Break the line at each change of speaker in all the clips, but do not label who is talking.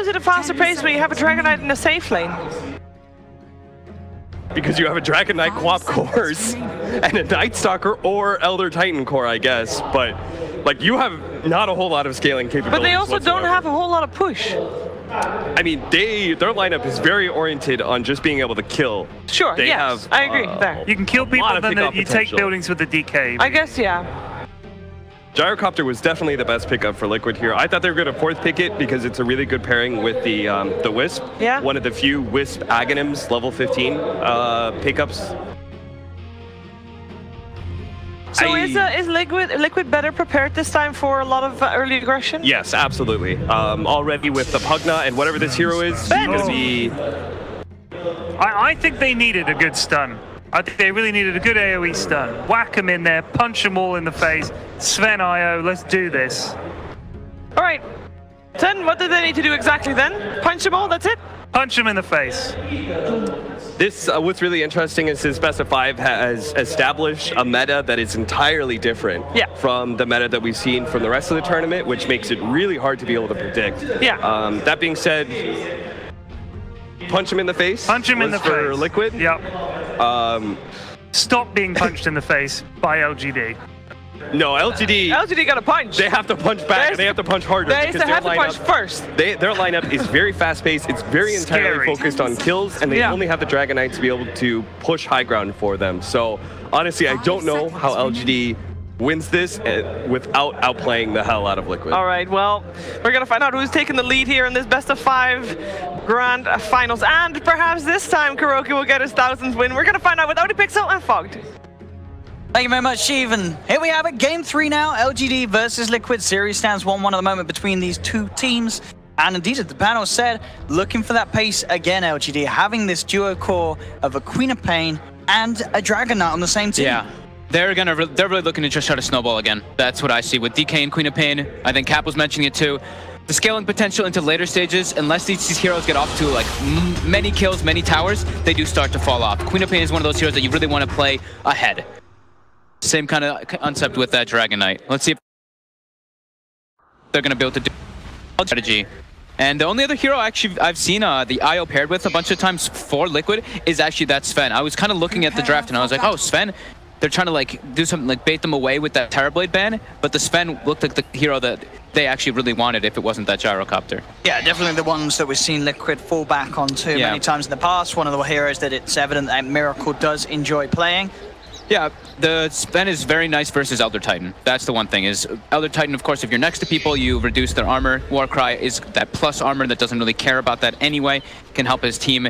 is it a faster pace when you have a Dragon Knight in a safe lane?
Because you have a Dragon Knight co-op cores and a Night Stalker or Elder Titan core, I guess. But like, you have not a whole lot of scaling capabilities.
But they also don't have a whole lot of push.
I mean, their lineup is very oriented on just being able to kill.
Sure,
they
yes,
have,
I agree there.
You can kill people, then you take buildings with the DK.
I guess, yeah.
Gyrocopter was definitely the best pickup for Liquid here. I thought they were going to fourth pick it because it's a really good pairing with the Wisp.
Yeah.
One of the few Wisp Aghanims level 15 pickups.
So is Liquid better prepared this time for a lot of early aggression?
Yes, absolutely. Already with the Pugna and whatever this hero is, going to be...
I think they needed a good stun. I think they really needed a good AoE stun. Whack them in there, punch them all in the face. Sven IO, let's do this.
All right. Then what do they need to do exactly then? Punch them all, that's it?
Punch them in the face.
This, what's really interesting is his best of 5 has established a meta that is entirely different from the meta that we've seen from the rest of the tournament, which makes it really hard to be able to predict.
Yeah.
That being said, punch him in the face.
Punch him in the
for
face.
Liquid.
Yep. Stop being punched in the face by LGD.
No, LGD
got a punch.
They have to punch back and they have to punch harder.
They have to punch first.
Their lineup is very fast-paced. It's very entirely focused on kills, and they only have the Dragon Knight to be able to push high ground for them. So honestly, I don't know how LGD wins this without outplaying the hell out of Liquid.
All right, well, we're going to find out who's taking the lead here in this best of 5 grand finals. And perhaps this time Kuroki will get his 1000th win. We're going to find out with ODPixel and Fogged.
Thank you very much, Steven. Here we have it, game 3 now. LGD versus Liquid. Series stands 1-1 at the moment between these two teams. And indeed, as the panel said, looking for that pace again, LGD, having this duo core of a Queen of Pain and a Dragon Knight on the same team.
Yeah. They're really looking to just try to snowball again. That's what I see with DK and Queen of Pain. I think Cap was mentioning it too. The scaling potential into later stages, unless these heroes get off to like many kills, many towers, they do start to fall off. Queen of Pain is one of those heroes that you really want to play ahead. Same kind of concept with that Dragon Knight. Let's see if they're going to be able to do strategy. And the only other hero actually I've seen the IO paired with a bunch of times for Liquid is actually that Sven. I was kind of looking at the draft and I was like, oh, Sven. They're trying to like do something like bait them away with that Terrorblade ban, but the Sven looked like the hero that they actually really wanted if it wasn't that Gyrocopter.
Yeah, definitely the ones that we've seen Liquid fall back onto many times in the past. One of the heroes that it's evident that Miracle does enjoy playing.
Yeah, the Sven is very nice versus Elder Titan. That's the one thing, is Elder Titan, of course, if you're next to people, you reduce their armor. Warcry is that plus armor that doesn't really care about that anyway. Can help his team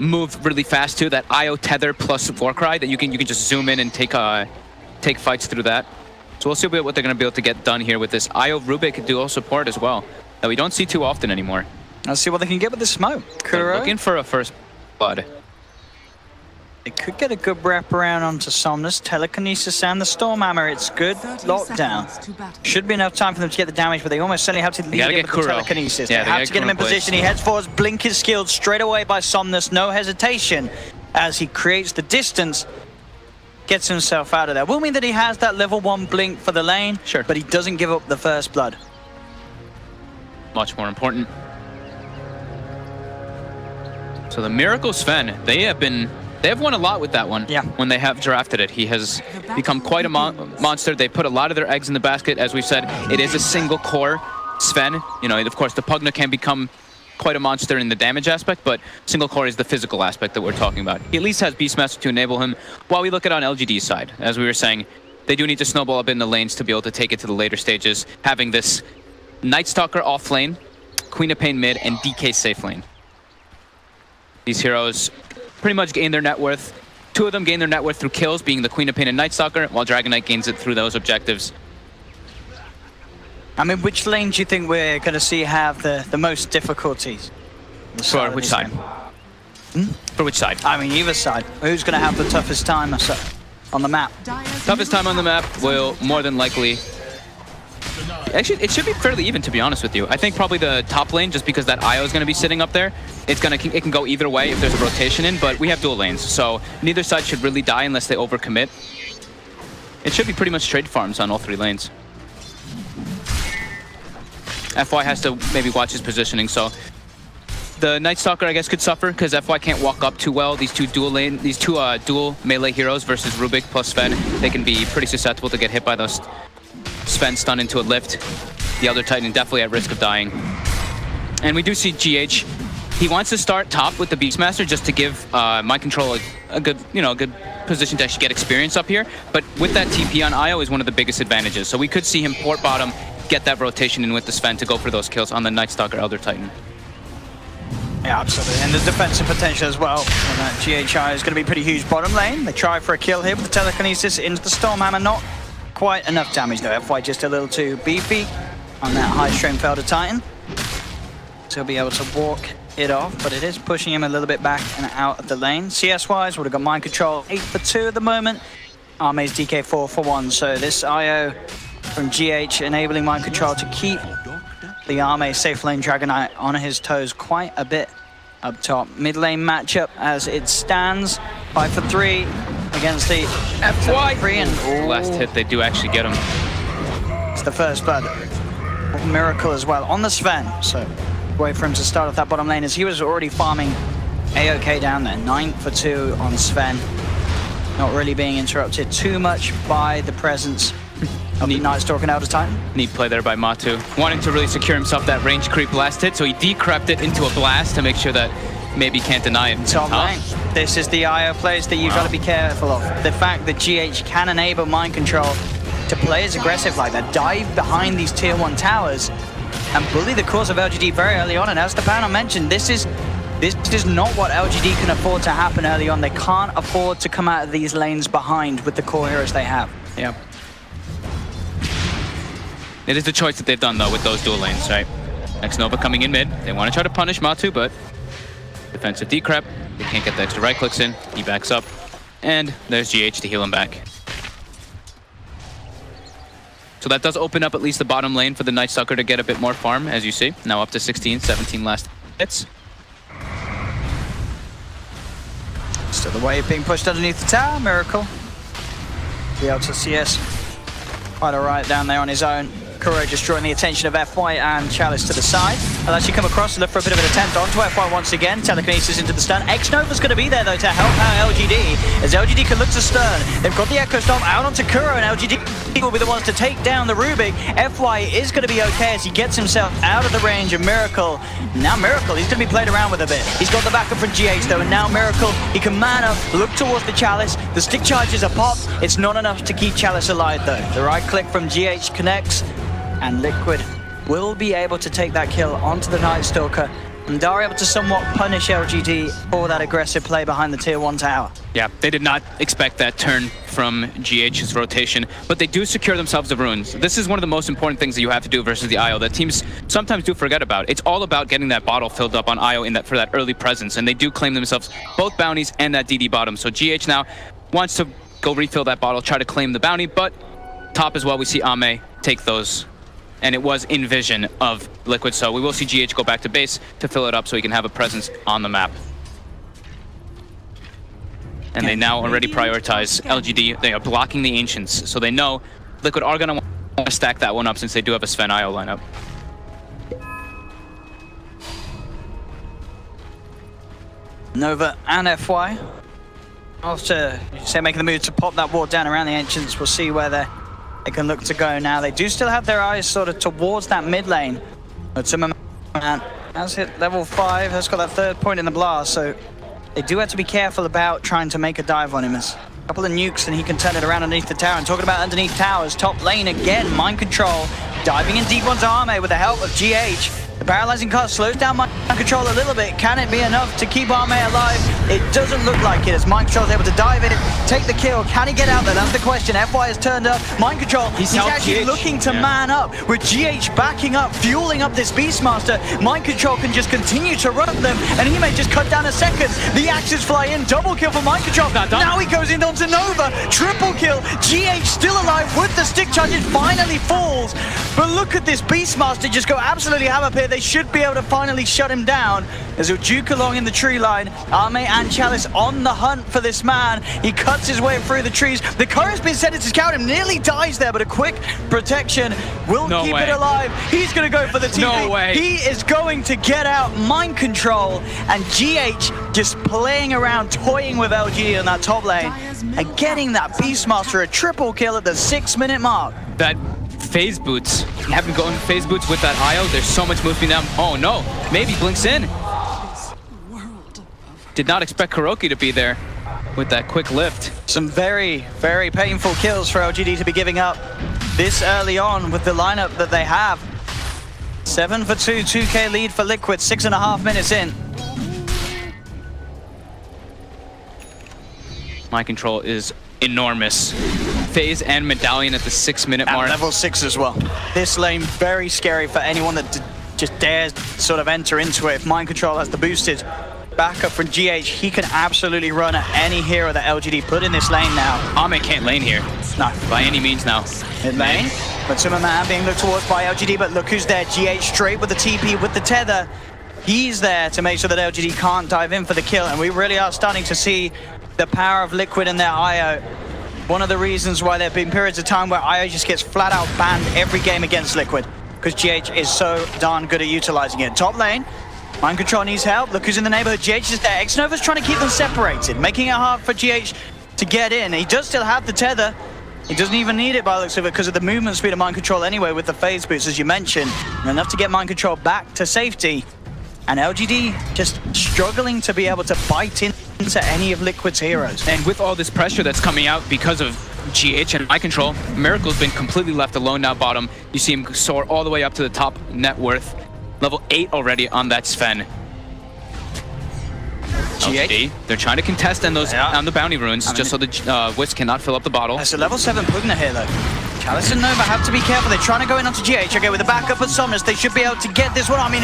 move really fast too. That IO tether plus Warcry that you can just zoom in and take fights through that. So we'll see what they're going to be able to get done here with this IO Rubik dual support as well, that we don't see too often anymore.
Let's see what they can get with the smoke.
Looking for a first blood.
They could get a good wraparound onto Somnus, Telekinesis and the Storm Hammer. It's good lockdown. Should be enough time for them to get the damage, but they almost certainly have to lead in with the Telekinesis.
Yeah,
they have to get him in position. He heads forwards, Blink is skilled straight away by Somnus, no hesitation as he creates the distance, gets himself out of there. Will mean that he has that level 1 Blink for the lane, but he doesn't give up the first blood.
Much more important. So the Miracle Sven, they have won a lot with that one.
Yeah.
When they have drafted it, he has become quite a monster. They put a lot of their eggs in the basket. As we've said, it is a single core Sven. You know, of course, the Pugna can become quite a monster in the damage aspect, but single core is the physical aspect that we're talking about. He at least has Beastmaster to enable him. While we look at on LGD's side, as we were saying, they do need to snowball a bit in the lanes to be able to take it to the later stages, having this Night Stalker off lane, Queen of Pain mid, and DK safe lane. These heroes pretty much gain their net worth. Two of them gain their net worth through kills, being the Queen of Pain and Night Stalker, while Dragon Knight gains it through those objectives.
I mean, which lane do you think we're going to see have the most difficulties?
For which side? For which side?
I mean, either side. Who's going to have the toughest time on the map?
Toughest time on the map will more than likely... Actually, it should be fairly even, to be honest with you. I think probably the top lane, just because that IO is going to be sitting up there, it can go either way if there's a rotation in, but we have dual lanes, so neither side should really die unless they overcommit. It should be pretty much trade farms on all 3 lanes. FY has to maybe watch his positioning, so The Night Stalker, I guess, could suffer because FY can't walk up too well. These two dual melee heroes versus Rubik plus Sven, they can be pretty susceptible to get hit by those Sven stun into a lift. The Elder Titan definitely at risk of dying. And we do see GH. He wants to start top with the Beastmaster just to give Mind Control a good, a good position to actually get experience up here. But with that TP on IO is one of the biggest advantages. So we could see him port bottom, get that rotation in with the Sven to go for those kills on the Night Stalker Elder Titan.
Yeah, absolutely. And the defensive potential as well. And that GHI is going to be pretty huge bottom lane. They try for a kill here with the telekinesis into the Stormhammer. Not quite enough damage though. FY just a little too beefy on that high strength Elder Titan. So he'll be able to walk it off, but it is pushing him a little bit back and out of the lane. CS-wise, would have got Mind Control 8 for 2 at the moment. Arme's DK 4 for 1. So this IO from GH enabling Mind Control to keep the Arme safe lane Dragonite on his toes quite a bit up top. Mid lane matchup as it stands. 5 for 3 against the FY. And
last hit, they do actually get him.
It's the first blood. Miracle as well on the Sven. So wait for him to start off that bottom lane as he was already farming AOK down there. 9 for 2 on Sven. Not really being interrupted too much by the presence of the Night Stalker and Elder Titan.
Neat play there by Matu. Wanting to really secure himself that range creep last hit, so he decrept it into a blast to make sure that maybe can't deny it.
Top lane. This is the IO plays that you've got to be careful of. The fact that GH can enable Mind Control to play as aggressive like that, dive behind these tier 1 towers and bully the course of LGD very early on. And as the panel mentioned, this is not what LGD can afford to happen early on. They can't afford to come out of these lanes behind with the core heroes they have.
Yeah. It is the choice that they've done though with those dual lanes, right? Next Nova coming in mid. They want to try to punish Matu, but defensive decrep. They can't get the extra right clicks in. He backs up. And there's GH to heal him back. So that does open up at least the bottom lane for the Night Stalker to get a bit more farm, as you see. Now up to 16, 17 last hits.
Still the wave being pushed underneath the tower. Miracle. Be able to CS quite alright down there on his own. Kuro just drawing the attention of FY and Chalice to the side. I'll actually come across and look for a bit of an attempt onto FY once again. Telekinesis into the stun. X-Nova's going to be there though to help out LGD, as LGD can look to stun. They've got the Echo Storm out onto Kuro, and LGD will be the ones to take down the Rubik. FY is going to be okay as he gets himself out of the range of Miracle. Now Miracle, he's going to be played around with a bit. He's got the backup from GH though, and now Miracle, he can man up, look towards the Chalice. The stick charges are popped. It's not enough to keep Chalice alive though. The right click from GH connects, and Liquid will be able to take that kill onto the Night Stalker and are able to somewhat punish LGD for that aggressive play behind the tier 1 tower.
Yeah, they did not expect that turn from GH's rotation, but they do secure themselves the runes. This is one of the most important things that you have to do versus the IO that teams sometimes do forget about. It's all about getting that bottle filled up on IO for that early presence, and they do claim themselves both bounties and that DD bottom. So GH now wants to go refill that bottle, try to claim the bounty, but top as well, we see Ame take those. And it was in vision of Liquid, so we will see GH go back to base to fill it up so he can have a presence on the map. And they now already prioritize LGD. They are blocking the Ancients, so they know Liquid are going to want to stack that one up since they do have a Sven IO lineup.
Nova and FY. After, say, making the move to pop that ward down around the Ancients, we'll see where they can look to go now. They do still have their eyes sort of towards that mid lane. But Zimmerman has hit level 5, has got that 3rd point in the blast, so they do have to be careful about trying to make a dive on him. As a couple of nukes and he can turn it around underneath the tower. And talking about underneath towers, top lane again, Mind Control, diving in deep onto Arme with the help of GH. The paralyzing cast slows down Mind Control a little bit. Can it be enough to keep Arme alive? It doesn't look like it, as Mind Control is able to dive in, take the kill. Can he get out there? That's the question. FY has turned up. Mind Control, he's actually GH looking to man up. With GH backing up, fueling up this Beastmaster, Mind Control can just continue to run them, and he may just cut down a second. The axes fly in. Double kill for Mind Control. Now he goes in onto Nova. Triple kill. GH still alive with the stick charge. It finally falls. But look at this Beastmaster just go absolutely hammer pit. They should be able to finally shut him down as he'll juke along in the tree line. Arme and Chalice on the hunt for this man. He cuts his way through the trees. The current's been sent to scout him, nearly dies there, but a quick protection will keep it alive. He's going to go for the TP.
No way.
He is going to get out mind control, and GH just playing around, toying with LGD in that top lane, and getting that Beastmaster a triple kill at the 6-minute mark.
That phase boots, having going phase boots with that IO, there's so much movement down. Oh no, maybe blinks in. Did not expect KuroKy to be there with that quick lift.
Some very, very painful kills for LGD to be giving up this early on with the lineup that they have. 7 for 2, 2K lead for Liquid, 6.5 minutes in.
Mind control is enormous. Phase and Medallion at the 6-minute mark.
Level 6 as well. This lane very scary for anyone that just dares sort of enter into it. If Mind Control has the boosted backup from GH, he can absolutely run at any hero that LGD put in this lane now.
Ame can't lane here.
No.
By any means now.
Mid lane, but Superman being looked towards by LGD, but look who's there. GH straight with the TP, with the tether. He's there to make sure that LGD can't dive in for the kill, and we really are starting to see the power of Liquid and their IO. One of the reasons why there have been periods of time where IO just gets flat out banned every game against Liquid, because GH is so darn good at utilizing it. Top lane, Mind Control needs help. Look who's in the neighborhood. GH is there. Xnova's trying to keep them separated, making it hard for GH to get in. He does still have the tether. He doesn't even need it by the looks of it because of the movement speed of Mind Control anyway with the phase boost, as you mentioned. And enough to get Mind Control back to safety. And LGD just struggling to be able to bite into any of Liquid's heroes.
And with all this pressure that's coming out because of GH and Mind Control, Miracle's been completely left alone now bottom. You see him soar all the way up to the top net worth. Level 8 already on that Sven. LGD, they're trying to contest on those on the bounty runes, just so the Wisp cannot fill up the bottle.
That's a level 7 Pugna here though. Chalice and Nova have to be careful. They're trying to go in onto GH. Okay, with the backup of Somnus, they should be able to get this one. I mean,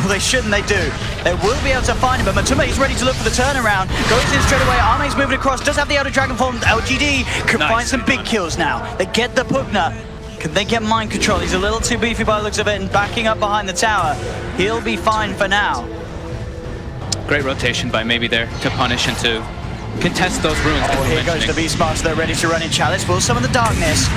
they shouldn't, they do. They will be able to find him, but Matuma, he's ready to look for the turnaround. Goes in straight away. Arme's moving across, does have the Elder Dragon form. LGD can find some big kills now. They get the Pugna. Can they get Mind Control? He's a little too beefy by the looks of it, and backing up behind the tower. He'll be fine for now.
Great rotation by maybe there to punish and to contest those runes.
Oh, here goes the Beastmaster. They're ready to run in. Chalice will summon the darkness.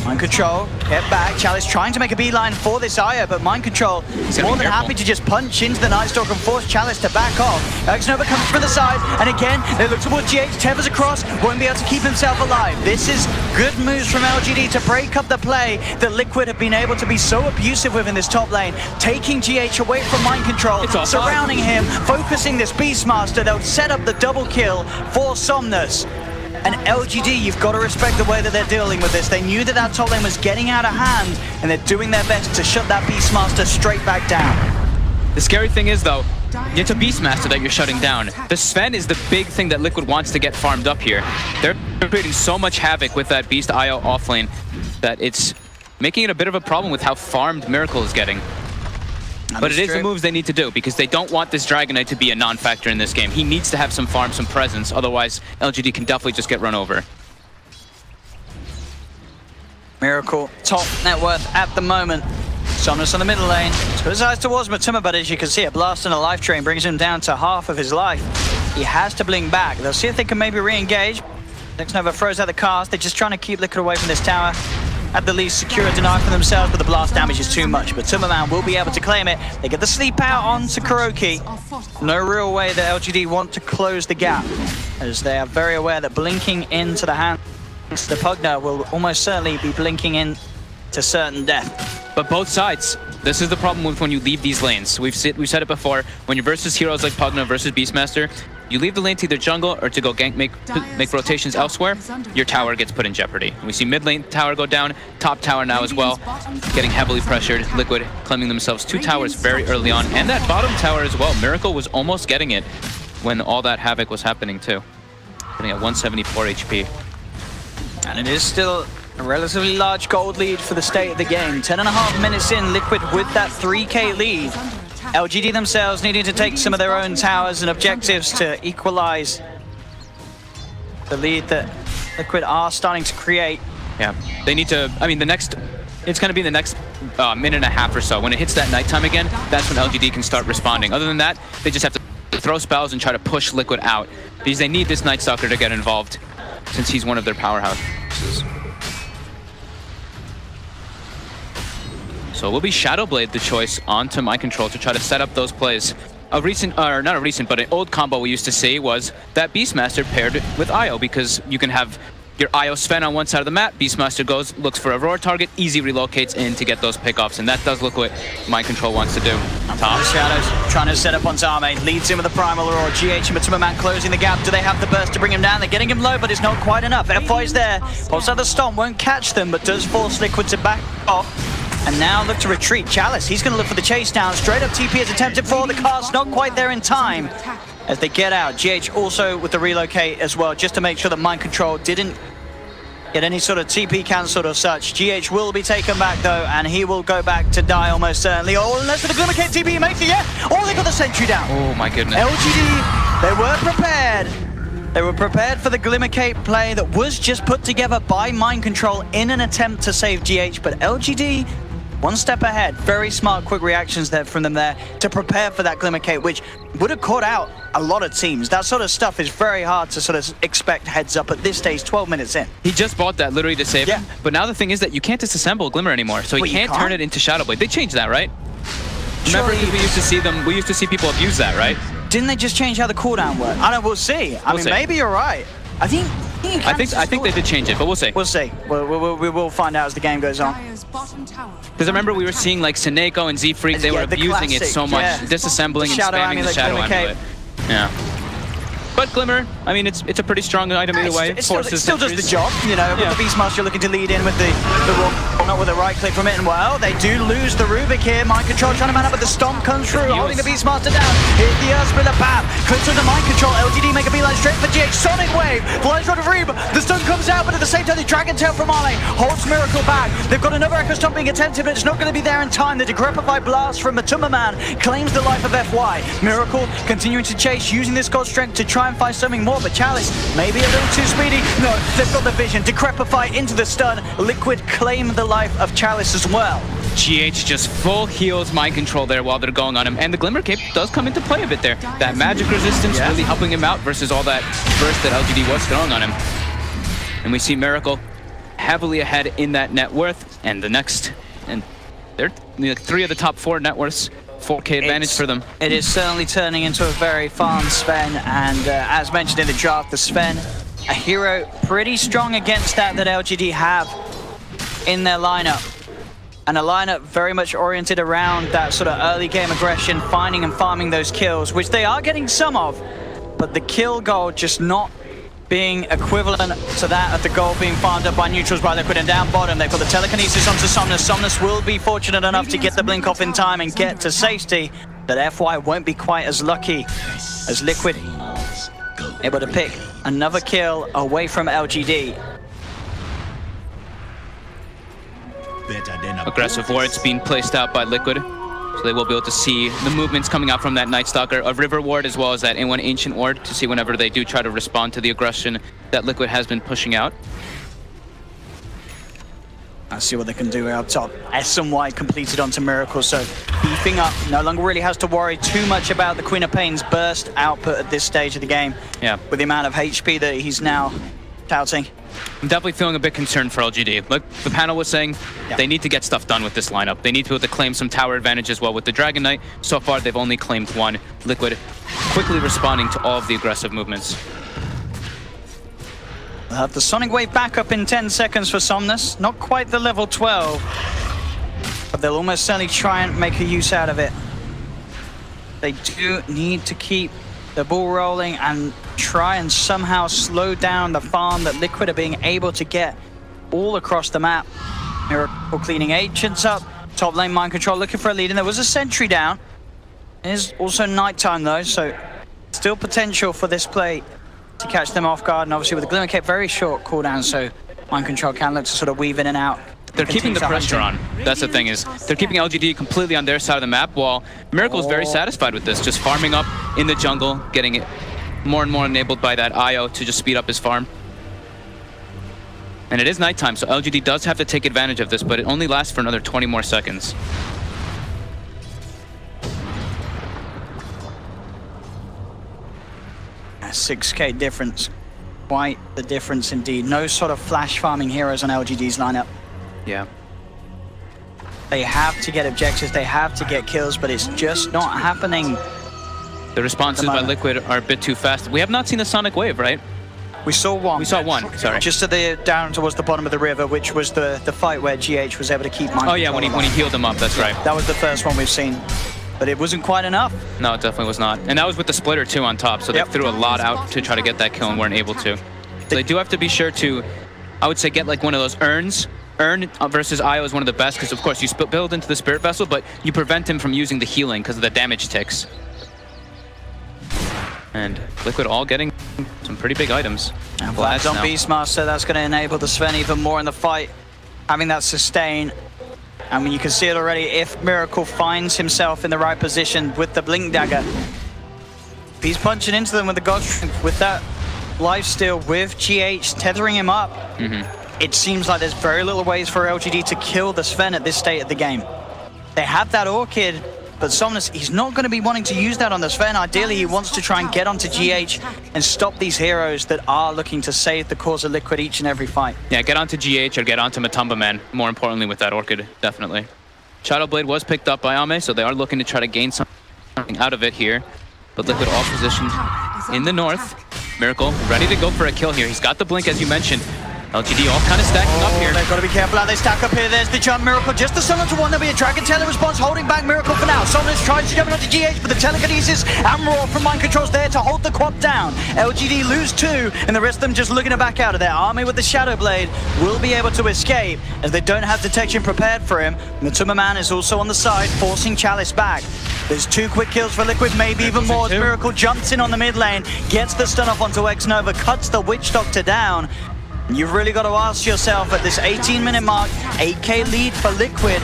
Mind Control, get back. Chalice trying to make a beeline for this IO, but Mind Control is more than happy to just punch into the Night Stalker and force Chalice to back off. Xnova comes from the side, and again, they look towards GH. Tethers across, won't be able to keep himself alive. This is good moves from LGD to break up the play that Liquid have been able to be so abusive with in this top lane, taking GH away from Mind Control, surrounding him, focusing this Beastmaster. They'll set up the double kill for Somnus. And LGD, you've got to respect the way that they're dealing with this. They knew that that top lane was getting out of hand, and they're doing their best to shut that Beastmaster straight back down.
The scary thing is, though, it's a Beastmaster that you're shutting down. The Sven is the big thing that Liquid wants to get farmed up here. They're creating so much havoc with that Beast IO offlane that it's making it a bit of a problem with how farmed Miracle is getting. But it is the moves they need to do, because they don't want this Dragon Knight to be a non-factor in this game. He needs to have some farm, some presence, otherwise LGD can definitely just get run over.
Miracle, top net worth at the moment. Somnus on the middle lane. Put his eyes towards Matuma, but as you can see, a blast and a life drain brings him down to half of his life. He has to blink back. They'll see if they can maybe re-engage. Xnova throws out the cast. They're just trying to keep Liquid away from this tower. At the least, secure a deny for themselves, but the blast damage is too much. But Timmerman will be able to claim it. They get the sleep out onto KuroKy. No real way that LGD want to close the gap, as they are very aware that blinking into the hands of the Pugna will almost certainly be blinking in to certain death.
But both sides, this is the problem with when you leave these lanes. We've said it before, when you're versus heroes like Pugna versus Beastmaster, you leave the lane to either jungle or to go gank, make rotations elsewhere, your tower gets put in jeopardy. We see mid lane tower go down, top tower now as well, getting heavily pressured. Liquid claiming themselves 2 towers very early on, and that bottom tower as well. Miracle was almost getting it when all that havoc was happening too. Getting at 174 HP.
And it is still a relatively large gold lead for the state of the game. 10.5 minutes in, Liquid with that 3K lead. LGD themselves needing to take some of their own towers and objectives to equalize the lead that Liquid are starting to create.
Yeah, they need to, I mean, the next it's going to be the next minute and a half or so. When it hits that nighttime again, that's when LGD can start responding. Other than that, they just have to throw spells and try to push Liquid out, because they need this Night Stalker to get involved, since he's one of their powerhouses. So it will be Shadowblade the choice onto Mind Control to try to set up those plays. A recent, or not a recent, but an old combo we used to see was that Beastmaster paired with Io, because you can have your Io Sven on one side of the map, Beastmaster goes, looks for a Aurora target, easy relocates in to get those pickoffs, and that does look what Mind Control wants to do.
Tom Shadows trying to set up on Zame, leads in with a Primal Aurora, GH and Matuma closing the gap. Do they have the burst to bring him down? They're getting him low, but it's not quite enough. FY's there, also the Stomp won't catch them, but does force Liquid to back off. And now look to retreat. Chalice, he's going to look for the chase down. Straight up TP is attempted for the cast, not quite there in time as they get out. GH also with the relocate as well, just to make sure that Mind Control didn't get any sort of TP cancelled or such. GH will be taken back though, and he will go back to die almost certainly. Oh, unless the Glimmer Cape TP makes it, yeah! Oh, they got the sentry down.
Oh my goodness.
LGD, they were prepared. They were prepared for the Glimmer Cape play that was just put together by Mind Control in an attempt to save GH, but LGD, one step ahead. Very smart, quick reactions there from them there to prepare for that Glimmer Cape, which would have caught out a lot of teams. That sort of stuff is very hard to sort of expect heads up at this stage, 12 minutes in.
He just bought that literally to save him, but now the thing is that you can't disassemble Glimmer anymore, so he can't turn it into Shadowblade. They changed that, right? Remember, because we used to see people abuse that, right?
Didn't they just change how the cooldown worked? I don't know, we'll see. I mean, maybe you're right. I think
they did change it, but we'll see.
We'll see. We will find out as the game goes on.
Because I remember we were seeing like Seneko and Z-Freak, they were abusing it so much, disassembling and spamming the Shadow Amulet. Yeah. But Glimmer, I mean, it's a pretty strong item either way.
It still does the job, you know, with the Beastmaster looking to lead in with the not with a right click from it, and well, they do lose the Rubik here. Mind Control trying to man up, but the Stomp comes through, holding the Beastmaster down. Hit the Earth Splitter, bam! Clicks with the Mind Control, LGD make a beeline straight for GH, Sonic Wave, flies right of Reba, the stun comes out, but at the same time the Dragon Tail from Ale holds Miracle back. They've got another Echo Stomp being attempted, but it's not going to be there in time. The Decrepify Blast from Matuma Man claims the life of FY. Miracle continuing to chase, using this God Strength to try and find something more, but Chalice maybe a little too speedy. No, they've got the vision. Decrepify into the stun. Liquid claim the life of Chalice as well.
GH just full heals Mind Control there while they're going on him, and the Glimmer Cape does come into play a bit there. That magic resistance really helping him out versus all that burst that LGD was throwing on him. And we see Miracle heavily ahead in that net worth, and the next, and they're 3 of the top 4 net worths. 4K advantage for them.
It is certainly turning into a very fun Sven, and as mentioned in the draft, the Sven, a hero pretty strong against that LGD have in their lineup. And a lineup very much oriented around that sort of early game aggression, finding and farming those kills, which they are getting some of, but the kill goal just not being equivalent to that of the goal being farmed up by neutrals by Liquid. And down bottom, they've got the telekinesis onto Somnus. Somnus will be fortunate enough to get the blink off in time and get to safety, but FY won't be quite as lucky as Liquid, able to pick another kill away from LGD.
Aggressive wards being placed out by Liquid, so they will be able to see the movements coming out from that Night Stalker, a River Ward as well as that N1 Ancient Ward, to see whenever they do try to respond to the aggression that Liquid has been pushing out.
Let's see what they can do out top. SMY completed onto Miracle, so beefing up. No longer really has to worry too much about the Queen of Pain's burst output at this stage of the game.
Yeah.
With the amount of HP that he's now touting.
I'm definitely feeling a bit concerned for LGD. Like the panel was saying, they need to get stuff done with this lineup. They need to be able to claim some tower advantage as well with the Dragon Knight. So far, they've only claimed 1. Liquid quickly responding to all of the aggressive movements.
They'll have the Sonic Wave back up in 10 seconds for Somnus. Not quite the level 12, but they'll almost certainly try and make a use out of it. They do need to keep the ball rolling and try and somehow slow down the farm that Liquid are being able to get all across the map. Miracle cleaning Ancients up. Top lane Mind Control looking for a lead, and there was a sentry down. It is also nighttime though, so still potential for this play to catch them off guard, and obviously with the Glimmer Cape very short cooldown, so Mind Control can look to sort of weave in and out.
They're keeping the pressure on. That's the thing, is they're keeping LGD completely on their side of the map, while Miracle is very satisfied with this, just farming up in the jungle, getting it more and more enabled by that IO to just speed up his farm. And it is nighttime, so LGD does have to take advantage of this, but it only lasts for another 20 more seconds.
A 6K difference. Quite the difference indeed. No sort of flash farming heroes on LGD's lineup.
Yeah.
They have to get objectives, they have to get kills, but it's just not happening.
The responses by Liquid are a bit too fast. We have not seen the Sonic Wave, right?
We saw one.
We saw one, sorry.
Just at the down towards the bottom of the river, which was the fight where GH was able to keep mind.
Oh yeah, when he healed them up, that's right.
That was the first one we've seen. But it wasn't quite enough.
No, it definitely was not. And that was with the splitter too on top, so they threw a lot out to try to get that kill and weren't able to. So they do have to be sure to, I would say, get like one of those urns. Urn versus IO is one of the best because, of course, you build into the Spirit Vessel, but you prevent him from using the healing because of the damage ticks. And Liquid all getting some pretty big items.
And Vlad's on Beastmaster, that's going to enable the Sven even more in the fight, having that sustain. I mean, you can see it already. If Miracle finds himself in the right position with the Blink Dagger, he's punching into them with the God Strength, with that lifesteal, with GH tethering him up. It seems like there's very little ways for LGD to kill the Sven at this state of the game. They have that Orchid, but Somnus, he's not going to be wanting to use that on the Sven. Ideally, he wants to try and get onto GH and stop these heroes that are looking to save the cause of Liquid each and every fight.
Yeah, get onto GH or get onto Matumba Man, more importantly with that Orchid, definitely. Shadowblade was picked up by Ame, so they are looking to try to gain something out of it here. But Liquid all positioned in the north. Miracle ready to go for a kill here. He's got the blink, as you mentioned. LGD all kind of stacking up here.
They've got to be careful how they stack up here. There's the jump. Miracle just the summon to one. There'll be a Dragon Tailor response holding back Miracle for now. Somnus tries to jump onto GH, but the telekinesis and Roar from Mind Control's there to hold the quad down. LGD lose 2, and the rest of them just looking to back out of there. Army with the Shadow Blade will be able to escape as they don't have detection prepared for him. Matumba Man is also on the side, forcing Chalice back. There's 2 quick kills for Liquid, maybe even more. As Miracle jumps in on the mid lane, gets the stun off onto X-Nova, cuts the Witch Doctor down. You've really got to ask yourself at this 18-minute mark, 8K lead for Liquid.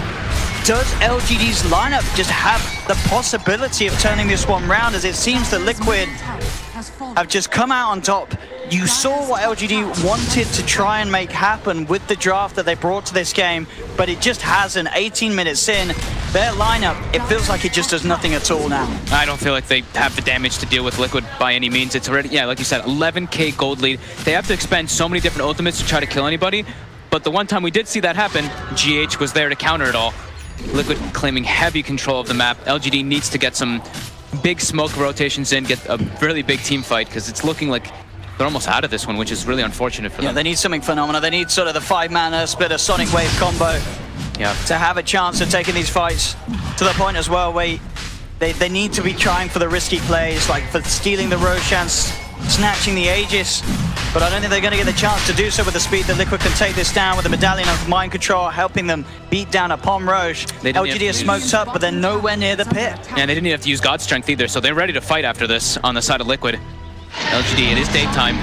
Does LGD's lineup just have the possibility of turning this one round, as it seems that Liquid have just come out on top? You saw what LGD wanted to try and make happen with the draft that they brought to this game, but it just hasn't. 18 minutes in, their lineup, it feels like it just does nothing at all now.
I don't feel like they have the damage to deal with Liquid by any means. It's already, yeah, like you said, 11K gold lead. They have to expend so many different ultimates to try to kill anybody, but the one time we did see that happen, GH was there to counter it all. Liquid claiming heavy control of the map. LGD needs to get some big smoke rotations in, get a really big team fight, because it's looking like they're almost out of this one, which is really unfortunate for them.
Yeah, they need something phenomenal. They need sort of the 5-mana split, Sonic Wave combo to have a chance of taking these fights to the point as well where they need to be trying for the risky plays, like for stealing the Roshans, snatching the Aegis. But I don't think they're going to get the chance to do so with the speed that Liquid can take this down with the Medallion of Mind Control, helping them beat down upon Roche. LGD is smoked up, but they're nowhere near the pit.
Yeah, they didn't even have to use God Strength either, so they're ready to fight after this on the side of Liquid. LGD, it is daytime.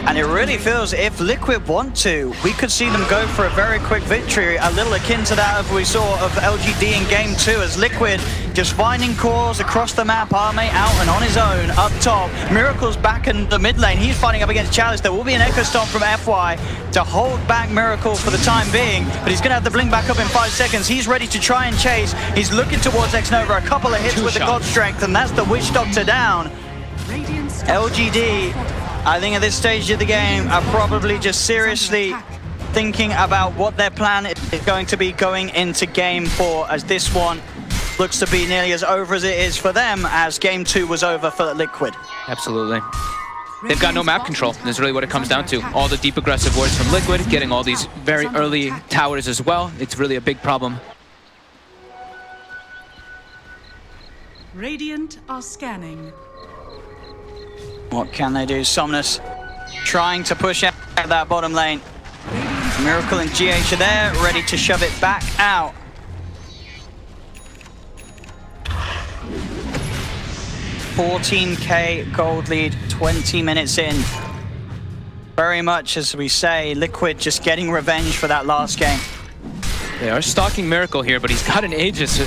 And it really feels, if Liquid want to, we could see them go for a very quick victory, a little akin to that of we saw of LGD in Game 2, as Liquid just finding cores across the map, Arme out and on his own, up top. Miracle's back in the mid lane, he's fighting up against Chalice. There will be an Echo Stomp from FY to hold back Miracle for the time being, but he's going to have the blink back up in 5 seconds. He's ready to try and chase. He's looking towards X-Nova, a couple of hits with the God Strength, and that's the Witch Doctor down. LGD, I think at this stage of the game, are probably just seriously thinking about what their plan is going to be going into Game 4, as this one looks to be nearly as over as it is for them as Game 2 was over for Liquid.
Absolutely. They've got no map control. That's really what it comes down to. All the deep aggressive wards from Liquid, getting all these very early towers as well. It's really a big problem.
Radiant are scanning.
What can they do? Somnus trying to push out that bottom lane. Miracle and GH are there, ready to shove it back out. $14K gold lead, 20 minutes in. Very much, as we say, Liquid just getting revenge for that last game.
They are stalking Miracle here, but he's got an Aegis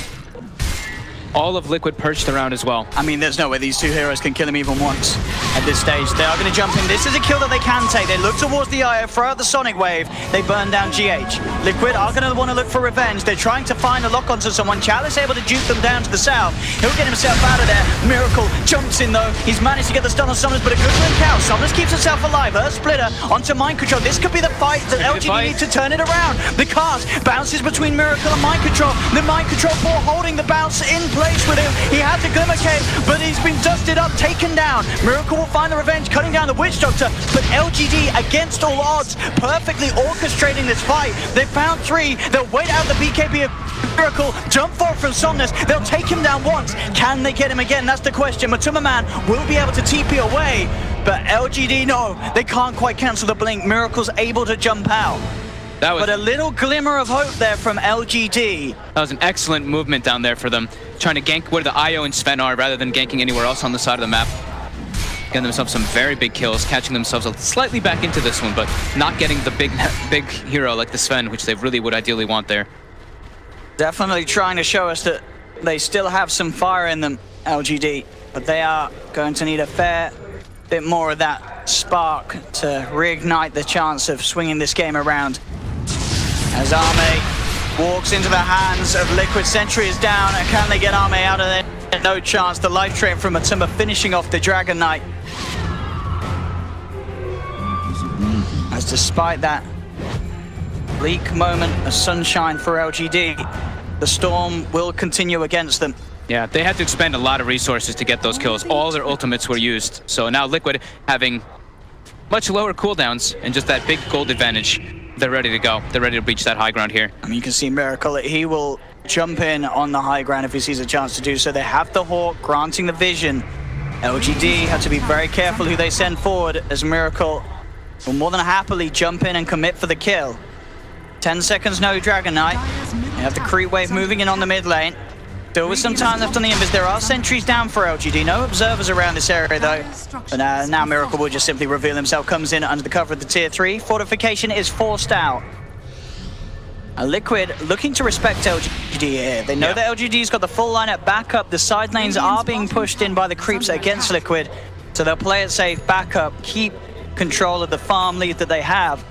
all of Liquid perched around as well.
I mean, there's no way these two heroes can kill him even once at this stage. They are going to jump in. This is a kill that they can take. They look towards the IO, throw out the Sonic Wave. They burn down GH. Liquid are going to want to look for revenge. They're trying to find a lock onto someone. Chalice able to juke them down to the south. He'll get himself out of there. Miracle jumps in though. He's managed to get the stun on Somnus, but a good blink out. Somnus keeps himself alive. Earth Splitter onto Mind Control. This could be the fight that LGD need to turn it around. The cast bounces between Miracle and Mind Control. The Mind Control 4 holding the bounce in place with him. He has a Glimmer Cape, but he's been dusted up, taken down. Miracle will find the revenge, cutting down the Witch Doctor, but LGD, against all odds, perfectly orchestrating this fight. They found 3. They'll wait out the BKB of Miracle, jump forward from Somnus. They'll take him down once. Can they get him again? That's the question. Matuma Man will be able to TP away, but LGD, no, they can't quite cancel the blink. Miracle's able to jump out. But a little glimmer of hope there from LGD.
That was an excellent movement down there for them. Trying to gank where the IO and Sven are rather than ganking anywhere else on the side of the map. Getting themselves some very big kills, catching themselves slightly back into this one, but not getting the big hero like the Sven, which they really would ideally want there.
Definitely trying to show us that they still have some fire in them, LGD. But they are going to need a fair bit more of that spark to reignite the chance of swinging this game around. As Arme walks into the hands of Liquid, Sentry is down, and can they get Arme out of there? No chance. The life train from Matuma finishing off the Dragon Knight. As despite that bleak moment of sunshine for LGD, the storm will continue against them.
Yeah, they had to expend a lot of resources to get those kills. All their ultimates were used. So now Liquid having much lower cooldowns and just that big gold advantage. They're ready to go. They're ready to reach that high ground here.
I mean, you can see Miracle. He will jump in on the high ground if he sees a chance to do so. They have the Hawk granting the vision. LGD have to be very careful who they send forward, as Miracle will more than happily jump in and commit for the kill. 10 seconds, no Dragon Knight. They have the creep wave moving in on the mid lane. Still with some time left on the Invis. There are sentries down for LGD. No observers around this area though. But now Miracle will just simply reveal himself. Comes in under the cover of the tier 3. Fortification is forced out. Liquid looking to respect LGD here. They know that LGD's got the full lineup back up. The side lanes are being pushed in by the creeps against Liquid. So they'll play it safe, back up, keep control of the farm lead that they have.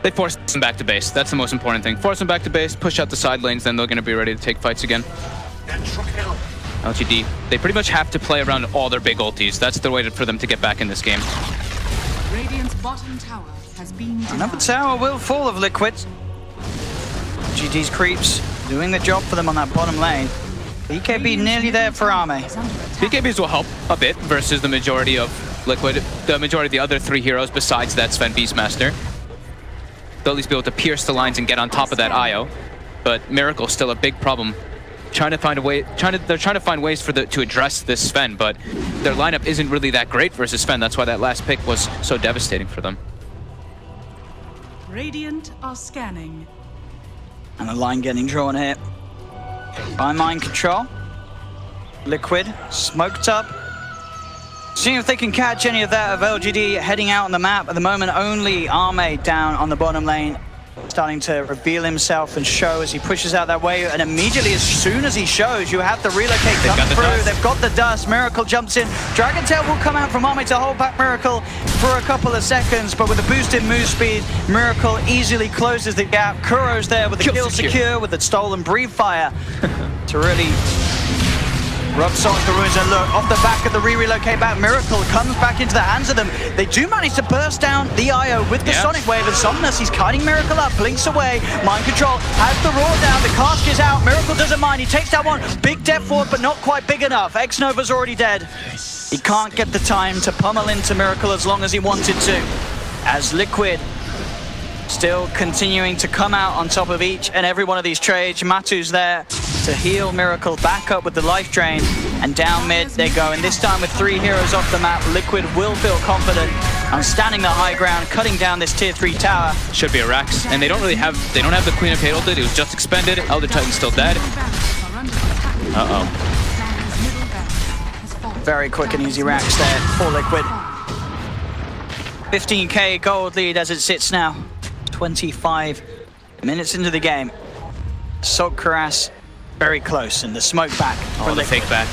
They force them back to base. That's the most important thing. Force them back to base, push out the side lanes, then they're going to be ready to take fights again. LGD, they pretty much have to play around all their big ultis. That's the way for them to get back in this game.
Radiant's bottom tower has been denied.
Another tower will fall of Liquid. LGD's creeps doing the job for them on that bottom lane. BKB nearly there for Arme.
BKBs will help a bit versus the majority of Liquid. The majority of the other 3 heroes besides that Sven Beastmaster. They'll at least be able to pierce the lines and get on top of that IO. But Miracle's still a big problem. Trying to find a way, they're trying to find ways to address this Sven, but their lineup isn't really that great versus Sven. That's why that last pick was so devastating for them.
Radiant are scanning.
And the line getting drawn here by Mind Control. Liquid smoked up. Seeing if they can catch any of that of LGD heading out on the map. At the moment, only Arme down on the bottom lane, starting to reveal himself and show as he pushes out that way. And immediately, as soon as he shows, you have the relocate come through. They've got the dust. Miracle jumps in. Dragon Tail will come out from Arme to hold back Miracle for a couple of seconds, but with a boost in move speed, Miracle easily closes the gap. Kuro's there with the kill secure with the stolen Breathe Fire to really rub salt into the wounds. And look, off the back of the relocate back, Miracle comes back into the hands of them. They do manage to burst down the IO with the Sonic Wave, and Somnus, he's kiting Miracle up, blinks away. Mind Control has the roar down, the cask is out. Miracle doesn't mind, he takes that one. Big death forward, but not quite big enough. X-Nova's already dead. He can't get the time to pummel into Miracle as long as he wanted to. As Liquid still continuing to come out on top of each and every one of these trades. Matu's there to heal Miracle, back up with the life drain, and down mid they go. And this time with 3 heroes off the map, Liquid will feel confident on standing the high ground, cutting down this tier 3 tower.
Should be a Rax, and they don't have the Queen of Hate ulted. It was just expended. Elder Titan's still dead.
Very quick and easy Rax there for Liquid. 15k gold lead as it sits now. 25 minutes into the game. Assault Cuirass very close, and the smoke back.
Oh, the fake back.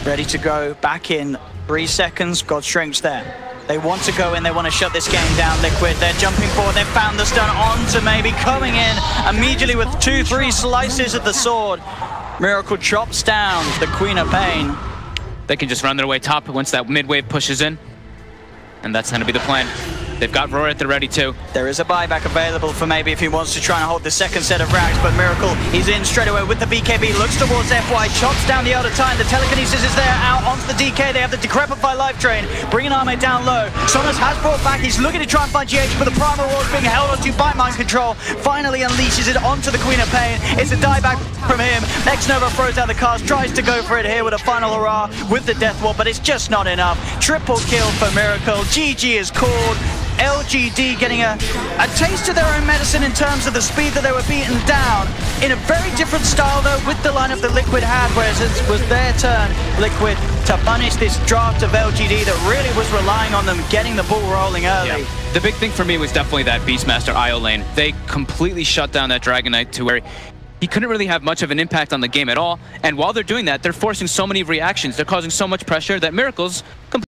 Ready to go back in 3 seconds. Godstrength there. They want to go in, they want to shut this game down, Liquid. They're jumping forward, they've found the stun onto maybe coming in immediately with 2-3 slices of the sword. Miracle chops down the Queen of Pain.
They can just run their way top once that mid-wave pushes in. And that's going to be the plan. They've got Roar at the ready too.
There is a buyback available for maybe if he wants to try and hold the second set of racks, but Miracle, he's in straight away with the BKB, looks towards FY, chops down the Elder Titan, the telekinesis is there, out onto the DK, they have the Decrepify Life Drain, bringing Arme down low. Sonos has brought back, he's looking to try and find GH, but the Primal Roar is being held onto by Mind Control, finally unleashes it onto the Queen of Pain. It's a dieback from him. Nova throws out the cast, tries to go for it here with a final hurrah with the Death Wall, but it's just not enough. Triple kill for Miracle, GG is called. LGD getting a taste of their own medicine in terms of the speed that they were beaten down. In a very different style though, with the lineup that Liquid had, whereas it was their turn, Liquid, to punish this draft of LGD that really was relying on them getting the ball rolling early.
Yeah. The big thing for me was definitely that Beastmaster IO lane. They completely shut down that Dragon Knight to where he couldn't really have much of an impact on the game at all. And while they're doing that, they're forcing so many reactions. They're causing so much pressure that Miracle's